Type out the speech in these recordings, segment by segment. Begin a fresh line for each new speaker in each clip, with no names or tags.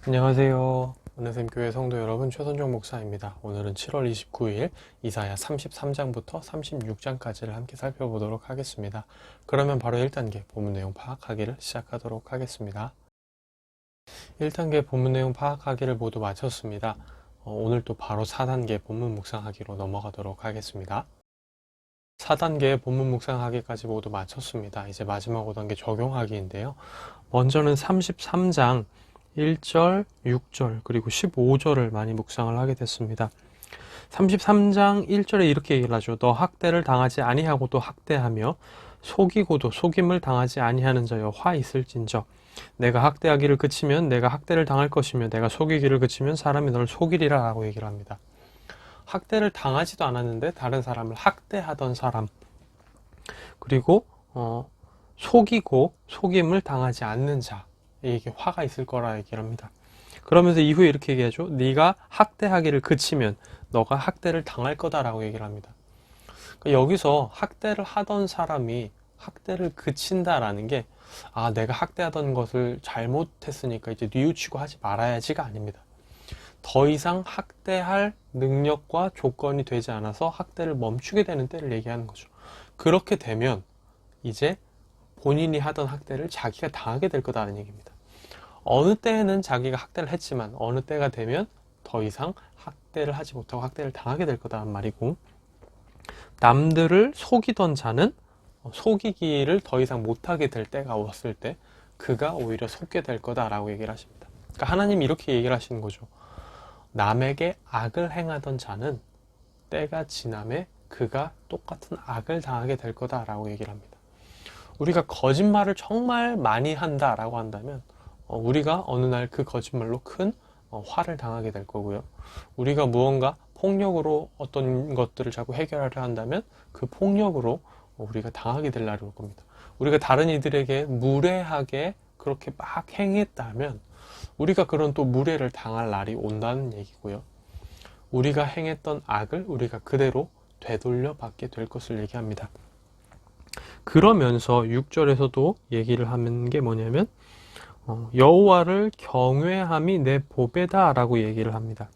안녕하세요. 은혜샘교회 성도 여러분, 최선종 목사입니다. 오늘은 7월 29일 이사야 33장부터 36장까지를 함께 살펴보도록 하겠습니다. 그러면 바로 1단계 본문 내용 파악하기를 시작하도록 하겠습니다. 1단계 본문 내용 파악하기를 모두 마쳤습니다. 오늘 또 바로 4단계 본문 묵상하기로 넘어가도록 하겠습니다. 4단계 본문 묵상하기까지 모두 마쳤습니다. 이제 마지막 5단계 적용하기인데요. 먼저는 33장 1절, 6절, 그리고 15절을 많이 묵상을 하게 됐습니다. 33장 1절에 이렇게 얘기를 하죠. 너 학대를 당하지 아니하고 또 학대하며 속이고도 속임을 당하지 아니하는 자여 화 있을진저. 내가 학대하기를 그치면 내가 학대를 당할 것이며 내가 속이기를 그치면 사람이 너를 속이리라 라고 얘기를 합니다. 학대를 당하지도 않았는데 다른 사람을 학대하던 사람, 그리고 속이고 속임을 당하지 않는 자, 이게 화가 있을 거라 얘기를 합니다. 그러면서 이후에 이렇게 얘기하죠. 네가 학대하기를 그치면 너가 학대를 당할 거다라고 얘기를 합니다. 그러니까 여기서 학대를 하던 사람이 학대를 그친다라는 게 내가 학대하던 것을 잘못했으니까 이제 뉘우치고 하지 말아야지가 아닙니다. 더 이상 학대할 능력과 조건이 되지 않아서 학대를 멈추게 되는 때를 얘기하는 거죠. 그렇게 되면 이제 본인이 하던 학대를 자기가 당하게 될 거다라는 얘기입니다. 어느 때에는 자기가 학대를 했지만 어느 때가 되면 더 이상 학대를 하지 못하고 학대를 당하게 될 거다라는 말이고, 남들을 속이던 자는 속이기를 더 이상 못하게 될 때가 왔을 때 그가 오히려 속게 될 거다라고 얘기를 하십니다. 그러니까 하나님이 이렇게 얘기를 하시는 거죠. 남에게 악을 행하던 자는 때가 지남에 그가 똑같은 악을 당하게 될 거다라고 얘기를 합니다. 우리가 거짓말을 정말 많이 한다라고 한다면 우리가 어느 날 그 거짓말로 큰 화를 당하게 될 거고요. 우리가 무언가 폭력으로 어떤 것들을 자꾸 해결하려 한다면 그 폭력으로 우리가 당하게 될 날이 올 겁니다. 우리가 다른 이들에게 무례하게 그렇게 막 행했다면 우리가 그런 또 무례를 당할 날이 온다는 얘기고요. 우리가 행했던 악을 우리가 그대로 되돌려 받게 될 것을 얘기합니다. 그러면서 6절에서도 얘기를 하는 게 뭐냐면 여호와를 경외함이 내 보배다 라고 얘기를 합니다.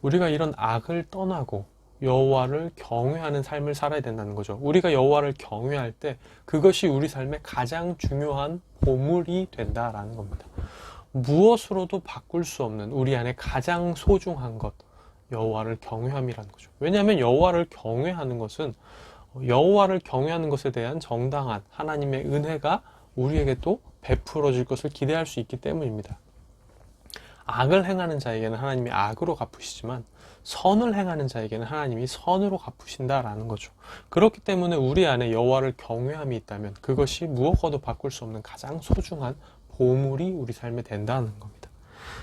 우리가 이런 악을 떠나고 여호와를 경외하는 삶을 살아야 된다는 거죠. 우리가 여호와를 경외할 때 그것이 우리 삶의 가장 중요한 보물이 된다라는 겁니다. 무엇으로도 바꿀 수 없는 우리 안에 가장 소중한 것, 여호와를 경외함이라는 거죠. 왜냐하면 여호와를 경외하는 것은 여호와를 경외하는 것에 대한 정당한 하나님의 은혜가 우리에게 또 베풀어질 것을 기대할 수 있기 때문입니다. 악을 행하는 자에게는 하나님이 악으로 갚으시지만 선을 행하는 자에게는 하나님이 선으로 갚으신다라는 거죠. 그렇기 때문에 우리 안에 여호와를 경외함이 있다면 그것이 무엇과도 바꿀 수 없는 가장 소중한 보물이 우리 삶에 된다는 겁니다.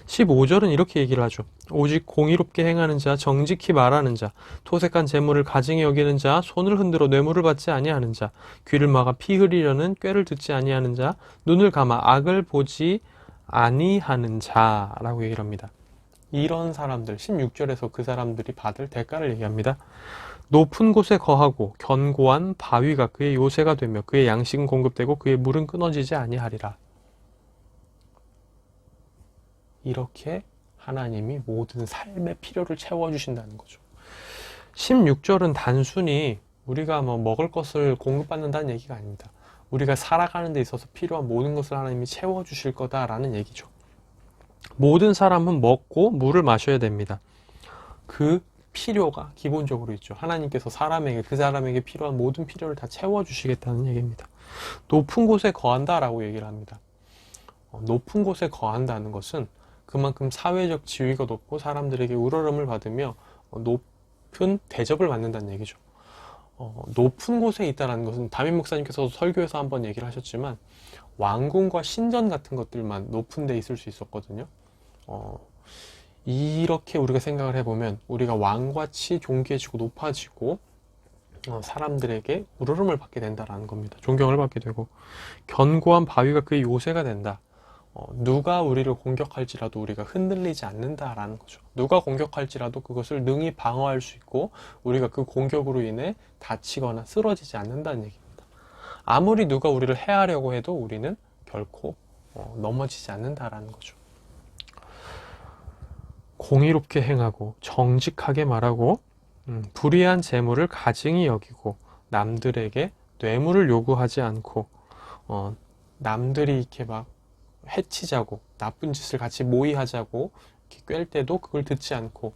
15절은 이렇게 얘기를 하죠. 오직 공의롭게 행하는 자, 정직히 말하는 자, 토색한 재물을 가증히 여기는 자, 손을 흔들어 뇌물을 받지 아니하는 자, 귀를 막아 피 흘리려는 꾀를 듣지 아니하는 자, 눈을 감아 악을 보지 아니하는 자라고 얘기를 합니다. 이런 사람들, 16절에서 그 사람들이 받을 대가를 얘기합니다. 높은 곳에 거하고 견고한 바위가 그의 요새가 되며 그의 양식은 공급되고 그의 물은 끊어지지 아니하리라. 이렇게 하나님이 모든 삶의 필요를 채워주신다는 거죠. 16절은 단순히 우리가 먹을 것을 공급받는다는 얘기가 아닙니다. 우리가 살아가는 데 있어서 필요한 모든 것을 하나님이 채워주실 거다라는 얘기죠. 모든 사람은 먹고 물을 마셔야 됩니다. 그 필요가 기본적으로 있죠. 하나님께서 그 사람에게 필요한 모든 필요를 다 채워주시겠다는 얘기입니다. 높은 곳에 거한다라고 얘기를 합니다. 높은 곳에 거한다는 것은 그만큼 사회적 지위가 높고 사람들에게 우러름을 받으며 높은 대접을 받는다는 얘기죠. 높은 곳에 있다는 것은 담임 목사님께서도 설교에서 한번 얘기를 하셨지만 왕궁과 신전 같은 것들만 높은 데 있을 수 있었거든요. 이렇게 우리가 생각을 해보면 우리가 왕같이 존귀해지고 높아지고 사람들에게 우러름을 받게 된다라는 겁니다. 존경을 받게 되고 견고한 바위가 그의 요새가 된다. 누가 우리를 공격할지라도 우리가 흔들리지 않는다라는 거죠. 누가 공격할지라도 그것을 능히 방어할 수 있고 우리가 그 공격으로 인해 다치거나 쓰러지지 않는다는 얘기입니다. 아무리 누가 우리를 해하려고 해도 우리는 결코 넘어지지 않는다라는 거죠. 공의롭게 행하고 정직하게 말하고 불의한 재물을 가증히 여기고 남들에게 뇌물을 요구하지 않고 남들이 이렇게 막 해치자고 나쁜 짓을 같이 모의하자고 이렇게 꿰을 때도 그걸 듣지 않고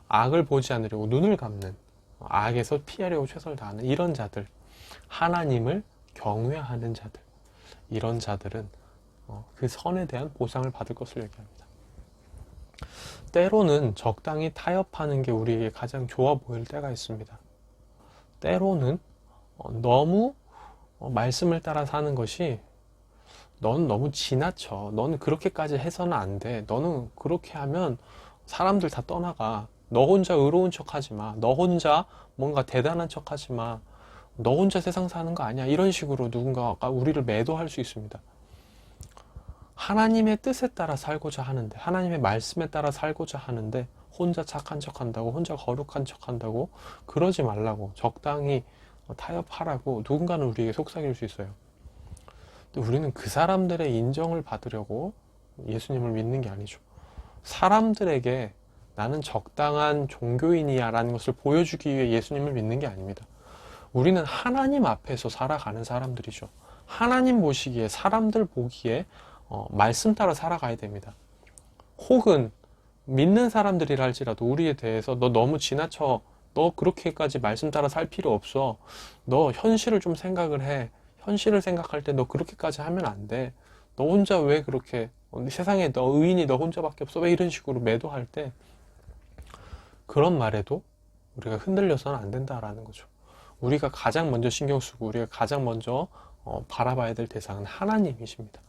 악을 보지 않으려고 눈을 감는 악에서 피하려고 최선을 다하는 이런 자들, 하나님을 경외하는 자들, 이런 자들은 그 선에 대한 보상을 받을 것을 얘기합니다. 때로는 적당히 타협하는 게 우리에게 가장 좋아 보일 때가 있습니다. 때로는 너무 말씀을 따라 사는 것이 넌 너무 지나쳐. 너는 그렇게까지 해서는 안 돼. 너는 그렇게 하면 사람들 다 떠나가. 너 혼자 의로운 척 하지 마. 너 혼자 뭔가 대단한 척 하지 마. 너 혼자 세상 사는 거 아니야. 이런 식으로 누군가가 우리를 매도할 수 있습니다. 하나님의 뜻에 따라 살고자 하는데, 하나님의 말씀에 따라 살고자 하는데 혼자 착한 척 한다고, 혼자 거룩한 척 한다고 그러지 말라고, 적당히 타협하라고 누군가는 우리에게 속삭일 수 있어요. 근데 우리는 그 사람들의 인정을 받으려고 예수님을 믿는 게 아니죠. 사람들에게 나는 적당한 종교인이야 라는 것을 보여주기 위해 예수님을 믿는 게 아닙니다. 우리는 하나님 앞에서 살아가는 사람들이죠. 하나님 보시기에, 사람들 보기에 말씀 따라 살아가야 됩니다. 혹은 믿는 사람들이라 할지라도 우리에 대해서 너 너무 지나쳐, 너 그렇게까지 말씀 따라 살 필요 없어, 너 현실을 좀 생각을 해, 현실을 생각할 때 너 그렇게까지 하면 안 돼, 너 혼자 왜 그렇게, 세상에 너 의인이 너 혼자밖에 없어, 왜 이런 식으로 매도할 때 그런 말에도 우리가 흔들려서는 안 된다라는 거죠. 우리가 가장 먼저 신경 쓰고 우리가 가장 먼저 바라봐야 될 대상은 하나님이십니다.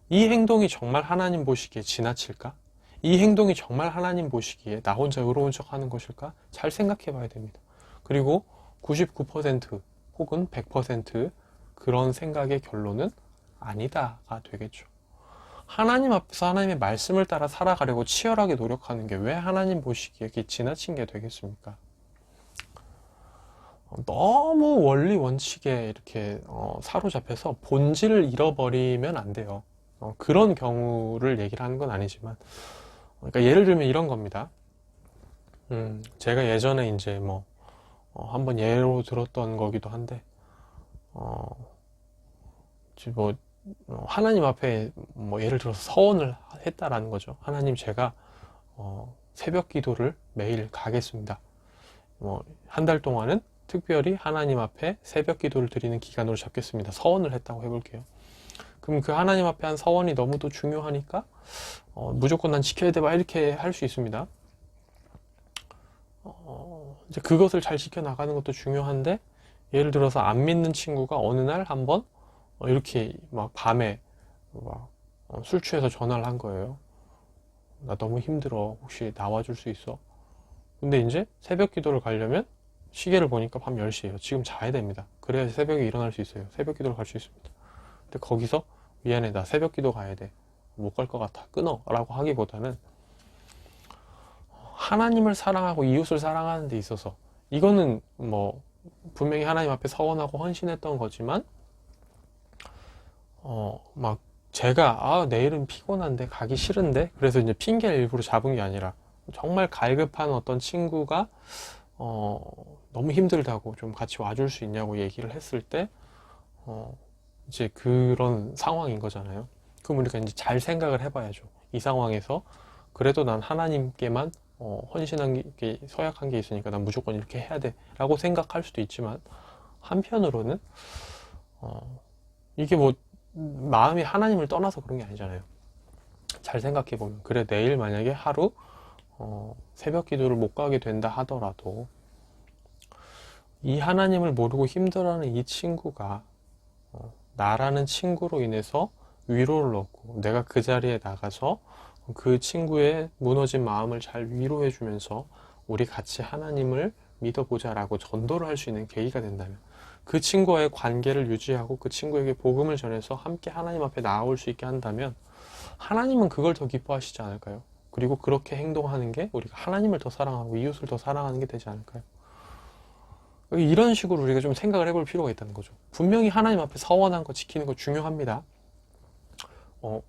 이 행동이 정말 하나님 보시기에 지나칠까? 이 행동이 정말 하나님 보시기에 나 혼자 의로운 척 하는 것일까? 잘 생각해 봐야 됩니다. 그리고 99% 혹은 100% 그런 생각의 결론은 아니다가 되겠죠. 하나님 앞에서 하나님의 말씀을 따라 살아가려고 치열하게 노력하는 게 왜 하나님 보시기에 이렇게 지나친 게 되겠습니까? 너무 원리 원칙에 이렇게 사로잡혀서 본질을 잃어버리면 안 돼요. 그런 경우를 얘기를 하는 건 아니지만, 그러니까 예를 들면 이런 겁니다. 제가 예전에 이제 한번 예로 들었던 거기도 한데, 하나님 앞에 예를 들어서 서원을 했다라는 거죠. 하나님, 제가 새벽 기도를 매일 가겠습니다. 한 달 동안은 특별히 하나님 앞에 새벽 기도를 드리는 기간으로 잡겠습니다. 서원을 했다고 해볼게요. 그럼 그 하나님 앞에 한 서원이 너무도 중요하니까 무조건 난 지켜야 돼 봐 이렇게 할 수 있습니다. 이제 그것을 잘 지켜나가는 것도 중요한데, 예를 들어서 안 믿는 친구가 어느 날 한번 이렇게 막 밤에 술 취해서 전화를 한 거예요. 나 너무 힘들어. 혹시 나와줄 수 있어? 근데 이제 새벽 기도를 가려면 시계를 보니까 밤 10시예요. 지금 자야 됩니다. 그래야 새벽에 일어날 수 있어요. 새벽 기도를 갈 수 있습니다. 근데 거기서 미안해, 나 새벽 기도 가야 돼, 못 갈 것 같아, 끊어 라고 하기보다는 하나님을 사랑하고 이웃을 사랑하는 데 있어서, 이거는 분명히 하나님 앞에 서원하고 헌신했던 거지만 막 제가 내일은 피곤한데 가기 싫은데 그래서 이제 핑계를 일부러 잡은 게 아니라, 정말 갈급한 어떤 친구가 너무 힘들다고 좀 같이 와줄 수 있냐고 얘기를 했을 때 이제 그런 상황인 거잖아요. 그럼 우리가 이제 잘 생각을 해봐야죠. 이 상황에서 그래도 난 하나님께만 헌신한 게, 서약한 게 있으니까 난 무조건 이렇게 해야 돼 라고 생각할 수도 있지만, 한편으로는 이게 마음이 하나님을 떠나서 그런 게 아니잖아요. 잘 생각해보면, 그래 내일 만약에 하루 새벽 기도를 못 가게 된다 하더라도 이 하나님을 모르고 힘들어하는 이 친구가 나라는 친구로 인해서 위로를 얻고, 내가 그 자리에 나가서 그 친구의 무너진 마음을 잘 위로해 주면서 우리 같이 하나님을 믿어보자 라고 전도를 할 수 있는 계기가 된다면, 그 친구와의 관계를 유지하고 그 친구에게 복음을 전해서 함께 하나님 앞에 나아올 수 있게 한다면 하나님은 그걸 더 기뻐하시지 않을까요? 그리고 그렇게 행동하는 게 우리가 하나님을 더 사랑하고 이웃을 더 사랑하는 게 되지 않을까요? 이런 식으로 우리가 좀 생각을 해볼 필요가 있다는 거죠. 분명히 하나님 앞에 서원한 거 지키는 거 중요합니다.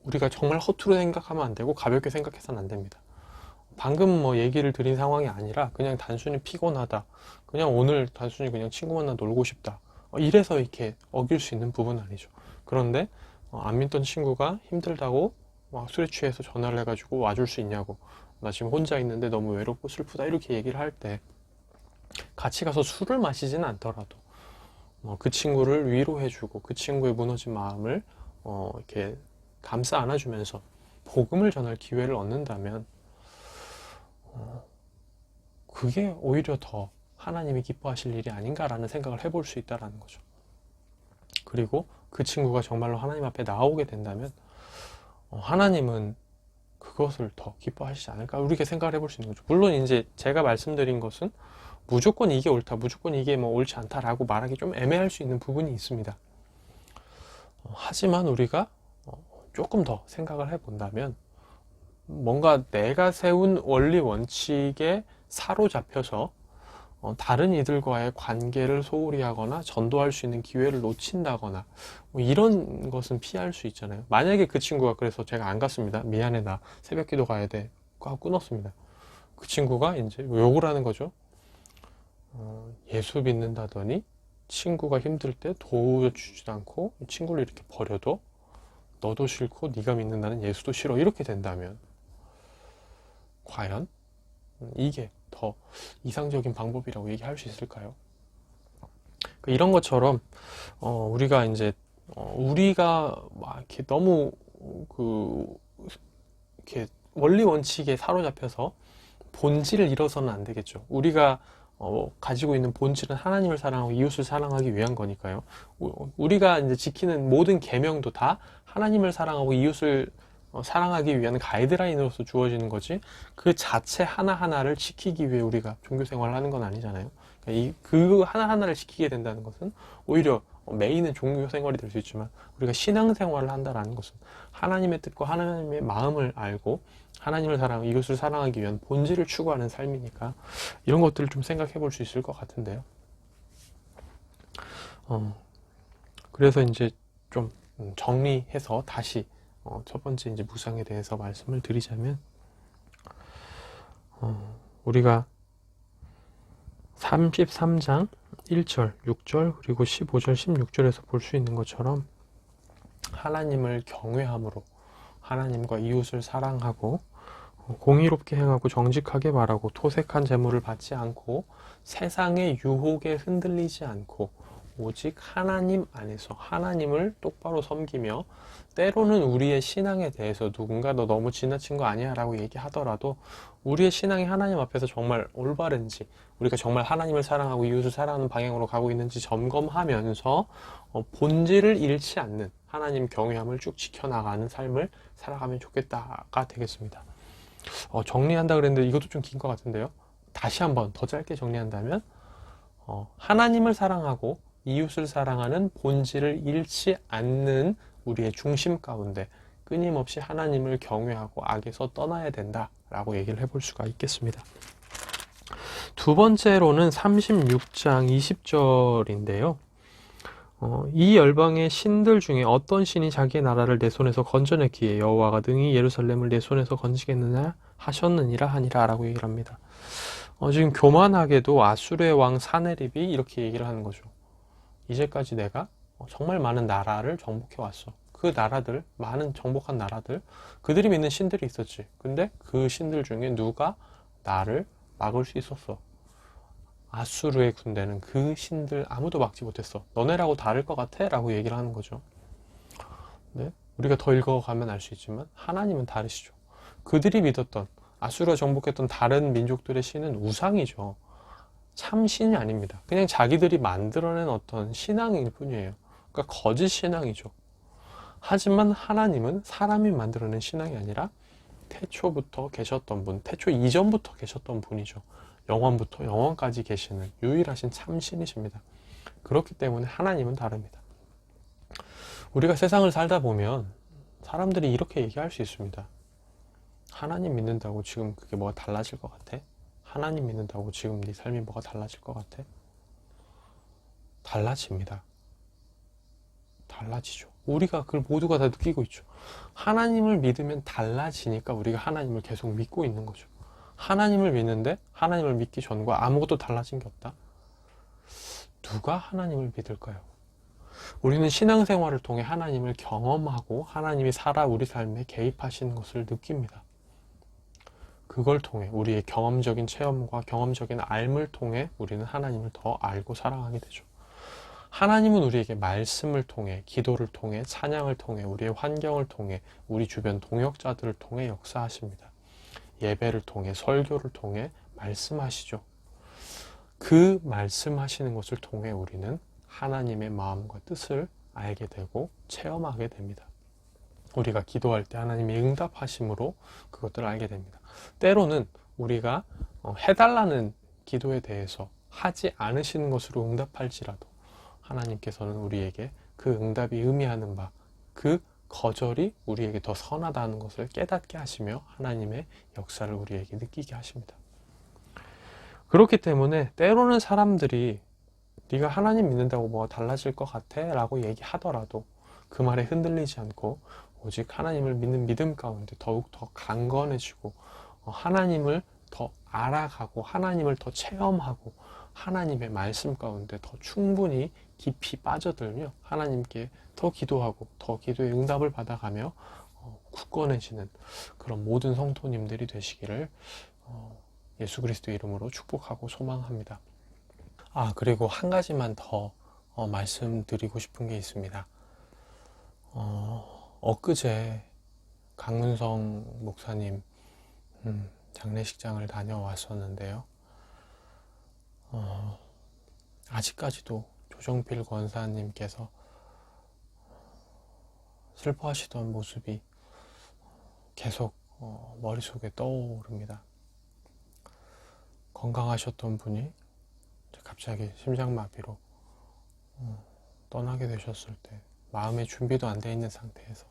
우리가 정말 허투루 생각하면 안 되고 가볍게 생각해서는 안 됩니다. 방금 뭐 얘기를 드린 상황이 아니라 그냥 단순히 피곤하다, 그냥 오늘 단순히 그냥 친구 만나 놀고 싶다, 이래서 이렇게 어길 수 있는 부분은 아니죠. 그런데 안 믿던 친구가 힘들다고 막 술에 취해서 전화를 해가지고 와줄 수 있냐고, 나 지금 혼자 있는데 너무 외롭고 슬프다, 이렇게 얘기를 할 때 같이 가서 술을 마시지는 않더라도 그 친구를 위로해주고 그 친구의 무너진 마음을 이렇게 감싸 안아주면서 복음을 전할 기회를 얻는다면 그게 오히려 더 하나님이 기뻐하실 일이 아닌가라는 생각을 해볼 수 있다는 거죠. 그리고 그 친구가 정말로 하나님 앞에 나오게 된다면 하나님은 그것을 더 기뻐하시지 않을까, 우리가 생각을 해볼 수 있는 거죠. 물론 이제 제가 말씀드린 것은 무조건 이게 옳다, 무조건 이게 뭐 옳지 않다라고 말하기 좀 애매할 수 있는 부분이 있습니다. 하지만 우리가 조금 더 생각을 해본다면 뭔가 내가 세운 원리 원칙에 사로잡혀서 다른 이들과의 관계를 소홀히 하거나 전도할 수 있는 기회를 놓친다거나 뭐 이런 것은 피할 수 있잖아요. 만약에 그 친구가 그래서 제가 안 갔습니다, 미안해, 나 새벽 기도 가야 돼 하고 끊었습니다. 그 친구가 이제 욕을 하는 거죠. 예수 믿는다더니 친구가 힘들 때 도와주지도 않고 친구를 이렇게 버려도 너도 싫고 네가 믿는다는 예수도 싫어, 이렇게 된다면 과연 이게 더 이상적인 방법이라고 얘기할 수 있을까요? 이런 것처럼 우리가 이제 우리가 막 이렇게 너무 이렇게 원리 원칙에 사로잡혀서 본질을 잃어서는 안 되겠죠. 우리가 가지고 있는 본질은 하나님을 사랑하고 이웃을 사랑하기 위한 거니까요. 우리가 이제 지키는 모든 계명도 다 하나님을 사랑하고 이웃을 사랑하기 위한 가이드라인으로서 주어지는 거지, 그 자체 하나하나를 지키기 위해 우리가 종교 생활을 하는 건 아니잖아요. 그러니까 그 하나하나를 지키게 된다는 것은 오히려 메인은 종교 생활이 될 수 있지만 우리가 신앙 생활을 한다는 것은 하나님의 뜻과 하나님의 마음을 알고 하나님을 사랑하고 이웃을 사랑하기 위한 본질을 추구하는 삶이니까 이런 것들을 좀 생각해 볼 수 있을 것 같은데요. 그래서 이제 좀 정리해서 다시 첫 번째 이제 무상에 대해서 말씀을 드리자면, 우리가 33장 1절, 6절, 그리고 15절, 16절에서 볼 수 있는 것처럼 하나님을 경외함으로 하나님과 이웃을 사랑하고 공의롭게 행하고 정직하게 말하고 토색한 재물을 받지 않고 세상의 유혹에 흔들리지 않고 오직 하나님 안에서 하나님을 똑바로 섬기며, 때로는 우리의 신앙에 대해서 누군가 너 너무 지나친 거 아니야 라고 얘기하더라도 우리의 신앙이 하나님 앞에서 정말 올바른지, 우리가 정말 하나님을 사랑하고 이웃을 사랑하는 방향으로 가고 있는지 점검하면서 본질을 잃지 않는 하나님 경외함을 쭉 지켜나가는 삶을 살아가면 좋겠다가 되겠습니다. 정리한다 그랬는데 이것도 좀 긴 것 같은데요. 다시 한번 더 짧게 정리한다면 하나님을 사랑하고 이웃을 사랑하는 본질을 잃지 않는 우리의 중심 가운데 끊임없이 하나님을 경외하고 악에서 떠나야 된다라고 얘기를 해볼 수가 있겠습니다. 두 번째로는 36장 20절인데요. 이 열방의 신들 중에 어떤 신이 자기의 나라를 내 손에서 건져냈기에 여호와가 능히 예루살렘을 내 손에서 건지겠느냐 하셨느니라 하니라 라고 얘기를 합니다. 지금 교만하게도 아수르의 왕 사네립이 이렇게 얘기를 하는 거죠. 이제까지 내가 정말 많은 나라를 정복해 왔어. 그 나라들, 많은 정복한 나라들, 그들이 믿는 신들이 있었지. 근데 그 신들 중에 누가 나를 막을 수 있었어? 아수르의 군대는 그 신들 아무도 막지 못했어. 너네라고 다를 것 같아? 라고 얘기를 하는 거죠. 네? 우리가 더 읽어가면 알 수 있지만 하나님은 다르시죠. 그들이 믿었던, 아수르가 정복했던 다른 민족들의 신은 우상이죠. 참 신이 아닙니다. 그냥 자기들이 만들어낸 어떤 신앙일 뿐이에요. 그러니까 거짓 신앙이죠. 하지만 하나님은 사람이 만들어낸 신앙이 아니라 태초부터 계셨던 분, 태초 이전부터 계셨던 분이죠. 영원부터 영원까지 계시는 유일하신 참신이십니다. 그렇기 때문에 하나님은 다릅니다. 우리가 세상을 살다 보면 사람들이 이렇게 얘기할 수 있습니다. 하나님 믿는다고 지금 그게 뭐가 달라질 것 같아? 하나님 믿는다고 지금 네 삶이 뭐가 달라질 것 같아? 달라집니다. 달라지죠. 우리가 그걸 모두가 다 느끼고 있죠. 하나님을 믿으면 달라지니까 우리가 하나님을 계속 믿고 있는 거죠. 하나님을 믿는데 하나님을 믿기 전과 아무것도 달라진 게 없다? 누가 하나님을 믿을까요? 우리는 신앙생활을 통해 하나님을 경험하고 하나님이 살아 우리 삶에 개입하시는 것을 느낍니다. 그걸 통해 우리의 경험적인 체험과 경험적인 알을 통해 우리는 하나님을 더 알고 사랑하게 되죠. 하나님은 우리에게 말씀을 통해, 기도를 통해, 찬양을 통해, 우리의 환경을 통해, 우리 주변 동역자들을 통해 역사하십니다. 예배를 통해, 설교를 통해 말씀하시죠. 그 말씀하시는 것을 통해 우리는 하나님의 마음과 뜻을 알게 되고 체험하게 됩니다. 우리가 기도할 때 하나님이 응답하심으로 그것들을 알게 됩니다. 때로는 우리가 해달라는 기도에 대해서 하지 않으시는 것으로 응답할지라도 하나님께서는 우리에게 그 응답이 의미하는 바, 그 거절이 우리에게 더 선하다는 것을 깨닫게 하시며 하나님의 역사를 우리에게 느끼게 하십니다. 그렇기 때문에 때로는 사람들이 네가 하나님 믿는다고 뭐가 달라질 것 같아? 라고 얘기하더라도 그 말에 흔들리지 않고 오직 하나님을 믿는 믿음 가운데 더욱 더 강건해지고 하나님을 더 알아가고 하나님을 더 체험하고 하나님의 말씀 가운데 더 충분히 깊이 빠져들며 하나님께 더 기도하고 더 기도의 응답을 받아가며 굳건해지는 그런 모든 성도님들이 되시기를 예수 그리스도 이름으로 축복하고 소망합니다. 그리고 한 가지만 더 말씀드리고 싶은 게 있습니다. 엊그제 강문성 목사님 장례식장을 다녀왔었는데요. 아직까지도 조정필 권사님께서 슬퍼하시던 모습이 계속 머릿속에 떠오릅니다. 건강하셨던 분이 갑자기 심장마비로 떠나게 되셨을 때 마음의 준비도 안 돼 있는 상태에서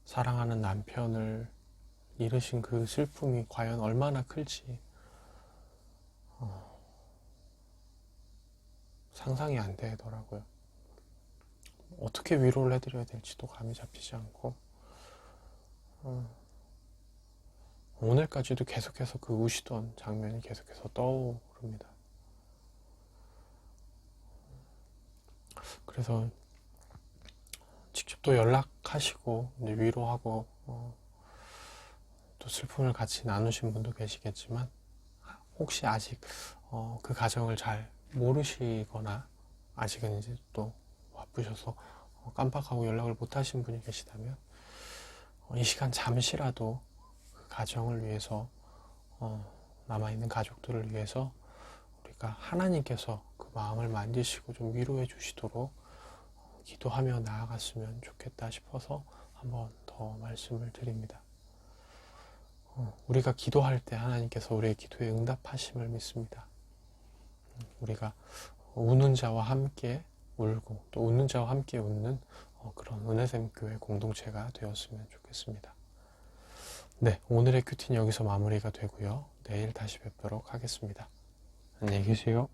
사랑하는 남편을 잃으신 그 슬픔이 과연 얼마나 클지 상상이 안 되더라고요. 어떻게 위로를 해드려야 될지도 감이 잡히지 않고 오늘까지도 계속해서 그 우시던 장면이 계속해서 떠오릅니다. 그래서 직접 또 연락하시고 위로하고 또 슬픔을 같이 나누신 분도 계시겠지만 혹시 아직 그 가정을 잘 모르시거나 아직은 이제 또 바쁘셔서 깜빡하고 연락을 못 하신 분이 계시다면 이 시간 잠시라도 그 가정을 위해서 남아있는 가족들을 위해서 우리가 하나님께서 그 마음을 만지시고 좀 위로해 주시도록 기도하며 나아갔으면 좋겠다 싶어서 한번 더 말씀을 드립니다. 우리가 기도할 때 하나님께서 우리의 기도에 응답하심을 믿습니다. 우리가 우는 자와 함께 울고 또 웃는 자와 함께 웃는 그런 은혜샘 교회 공동체가 되었으면 좋겠습니다. 네, 오늘의 큐티는 여기서 마무리가 되고요. 내일 다시 뵙도록 하겠습니다. 안녕히 계세요.